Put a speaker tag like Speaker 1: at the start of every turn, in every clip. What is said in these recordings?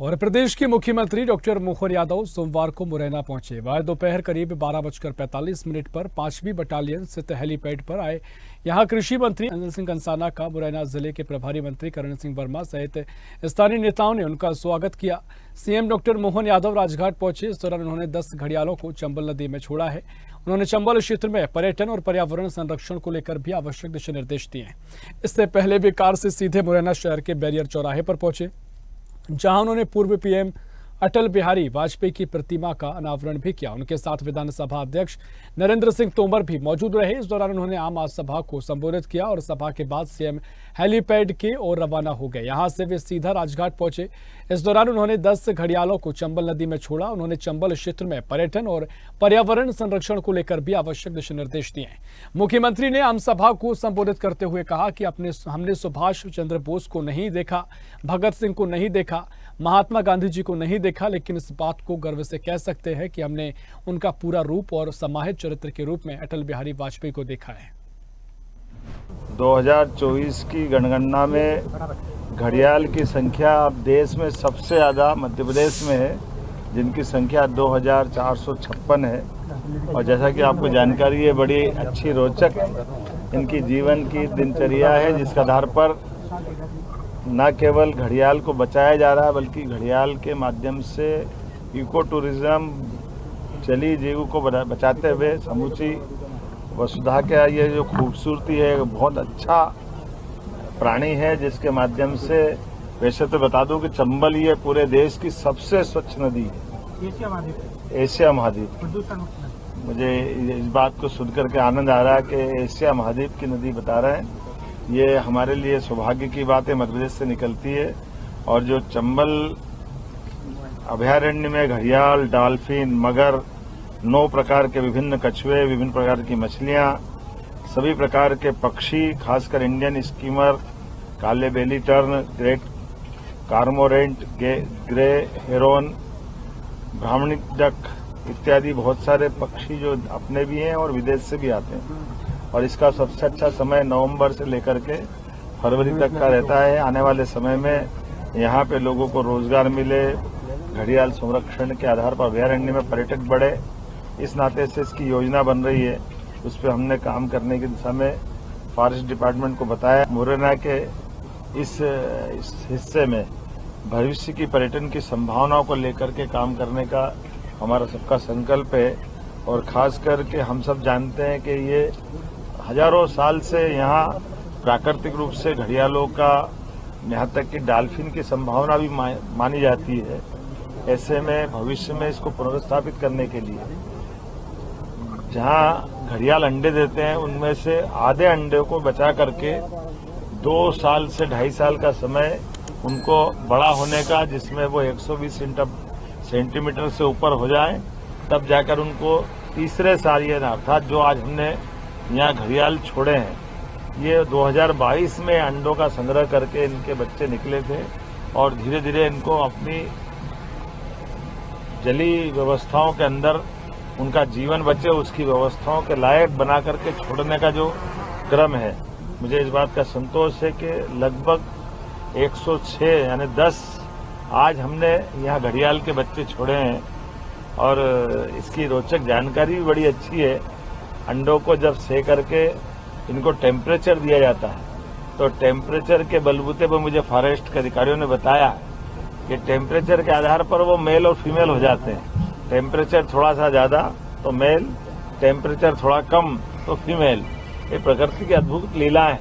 Speaker 1: और प्रदेश के मुख्यमंत्री डॉक्टर मोहन यादव सोमवार को मुरैना पहुंचे। वह दोपहर करीब 12:45 पर 5वीं बटालियन स्थित हेलीपैड पर आए। यहां कृषि मंत्री अनिल सिंह कंसाना का मुरैना जिले के प्रभारी मंत्री करण सिंह वर्मा सहित स्थानीय नेताओं ने उनका स्वागत किया। सीएम डॉक्टर मोहन यादव राजघाट पहुंचे। इस दौरान उन्होंने 10 घड़ियालों को चंबल नदी में छोड़ा है। उन्होंने चंबल क्षेत्र में पर्यटन और पर्यावरण संरक्षण को लेकर भी आवश्यक दिशा निर्देश दिए। इससे पहले वे कार से सीधे मुरैना शहर के बैरियर चौराहे पर पहुंचे, जहां उन्होंने पूर्व पीएम अटल बिहारी वाजपेयी की प्रतिमा का अनावरण भी किया। उनके साथ विधानसभा अध्यक्ष नरेंद्र सिंह तोमर भी मौजूद रहे। इस दौरान उन्होंने आम सभा को संबोधित किया और सभा के बाद सीएम हेलीपैड की ओर रवाना हो गए। यहां से वे सीधा राजघाट पहुंचे। इस दौरान उन्होंने 10 घड़ियालों को चंबल नदी में छोड़ा। उन्होंने चंबल क्षेत्र में पर्यटन और पर्यावरण संरक्षण को लेकर भी आवश्यक दिशा निर्देश दिए। मुख्यमंत्री ने आम सभा को संबोधित करते हुए कहा कि हमने सुभाष चंद्र बोस को नहीं देखा, भगत सिंह को नहीं देखा, महात्मा गांधी जी को नहीं देखा, लेकिन इस बात को गर्व से कह सकते हैं कि हमने उनका पूरा रूप और समाहित चरित्र के रूप में अटल बिहारी वाजपेयी को देखा है।
Speaker 2: 2024 की जनगणना में घड़ियाल की संख्या अब देश में सबसे ज़्यादा मध्य प्रदेश में है, जिनकी संख्या 2456 है। और जैसा कि आपको जानकारी है, बड़ी अच्छी रोचक इनकी जीवन की दिनचर्या है, जिसके आधार पर न केवल घड़ियाल को बचाया जा रहा है, बल्कि घड़ियाल के माध्यम से इको टूरिज्म, जलीय जीव को बचाते हुए समूची वसुधा का ये जो खूबसूरती है, बहुत अच्छा प्राणी है, जिसके माध्यम से वैसे तो बता दूं कि चंबल ये पूरे देश की सबसे स्वच्छ नदी है, एशिया महाद्वीप। मुझे इस बात को सुनकर के आनंद आ रहा है कि एशिया महाद्वीप की नदी बता रहे हैं। ये हमारे लिए सौभाग्य की बात है, मध्य प्रदेश से निकलती है। और जो चंबल अभयारण्य में घड़ियाल, डॉल्फिन, मगर, 9 प्रकार के विभिन्न कछुए, विभिन्न प्रकार की मछलियां, सभी प्रकार के पक्षी, खासकर इंडियन स्कीमर, काले belly tern, great cormorant, grey heron, Brahminy duck इत्यादि बहुत सारे पक्षी जो अपने भी हैं और विदेश से भी आते हैं। और इसका सबसे अच्छा समय नवंबर से लेकर के फरवरी तक का रहता है। आने वाले समय में यहाँ पे लोगों को रोजगार मिले, घड़ियाल संरक्षण के आधार पर अभयारण्य में पर्यटक बढ़े, इस नाते से इसकी योजना बन रही है। उस पर हमने काम करने की दिशा में फॉरेस्ट डिपार्टमेंट को बताया। मुरैना के इस हिस्से में भविष्य की पर्यटन की संभावनाओं को लेकर के काम करने का हमारा सबका संकल्प है। और खास करके हम सब जानते हैं कि ये हजारों साल से यहाँ प्राकृतिक रूप से घड़ियालों का, यहाँ तक कि डॉल्फिन की संभावना भी मानी जाती है। ऐसे में भविष्य में इसको पुनर्स्थापित करने के लिए जहाँ घड़ियाल अंडे देते हैं, उनमें से आधे अंडे को बचा करके 2 साल से 2.5 साल का समय उनको बड़ा होने का, जिसमें वो 120 सेंटीमीटर से ऊपर हो जाए, तब जाकर उनको तीसरे साल, ये अर्थात जो आज हमने यहाँ घड़ियाल छोड़े हैं, ये 2022 में अंडों का संग्रह करके इनके बच्चे निकले थे। और धीरे धीरे इनको अपनी जलीय व्यवस्थाओं के अंदर उनका जीवन बचे, उसकी व्यवस्थाओं के लायक बना करके छोड़ने का जो क्रम है, मुझे इस बात का संतोष है कि लगभग 106 यानी 10 आज हमने यहाँ घड़ियाल के बच्चे छोड़े हैं। और इसकी रोचक जानकारी भी बड़ी अच्छी है। अंडों को जब सेक करके इनको टेम्परेचर दिया जाता है, तो टेम्परेचर के बलबूते पर मुझे फॉरेस्ट के अधिकारियों ने बताया कि टेम्परेचर के आधार पर वो मेल और फीमेल हो जाते हैं। टेम्परेचर थोड़ा सा ज्यादा तो मेल, टेम्परेचर थोड़ा कम तो फीमेल। ये प्रकृति की अद्भुत लीला है,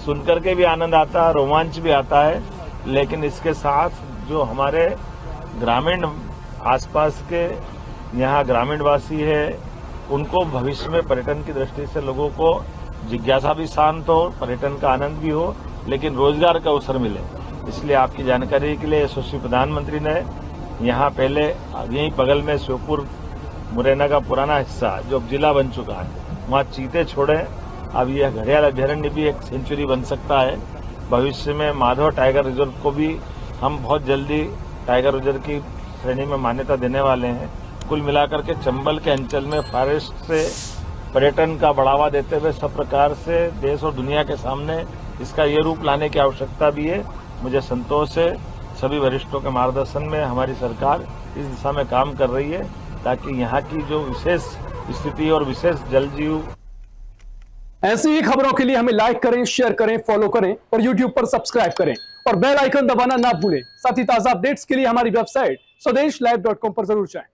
Speaker 2: सुनकर के भी आनंद आता है, रोमांच भी आता है। लेकिन इसके साथ जो हमारे ग्रामीण आसपास के यहाँ ग्रामीणवासी है, उनको भविष्य में पर्यटन की दृष्टि से लोगों को जिज्ञासा भी शांत हो, पर्यटन का आनंद भी हो, लेकिन रोजगार का अवसर मिले। इसलिए आपकी जानकारी के लिए यशस्वी प्रधानमंत्री ने यहाँ पहले यहीं बगल में श्योपुर मुरैना का पुराना हिस्सा जो अब जिला बन चुका है, वहाँ चीते छोड़े। अब यह घड़ियाल अभयारण्य भी एक सेंचुरी बन सकता है। भविष्य में माधव टाइगर रिजर्व को भी हम बहुत जल्दी टाइगर रिजर्व की श्रेणी में मान्यता देने वाले हैं। कुल मिलाकर के चंबल के अंचल में फॉरेस्ट से पर्यटन का बढ़ावा देते हुए सब प्रकार से देश और दुनिया के सामने इसका ये रूप लाने की आवश्यकता भी है। मुझे संतोष है सभी वरिष्ठों के मार्गदर्शन में हमारी सरकार इस दिशा में काम कर रही है ताकि यहाँ की जो विशेष स्थिति और विशेष जल जीव।
Speaker 1: ऐसी ही खबरों के लिए हमें लाइक करें, शेयर करें, फॉलो करें और यूट्यूब पर सब्सक्राइब करें और बेल आइकन दबाना ना भूलें। साथ ही ताजा अपडेट्स के लिए हमारी वेबसाइट swdeshlive.com पर जरूर जाएं।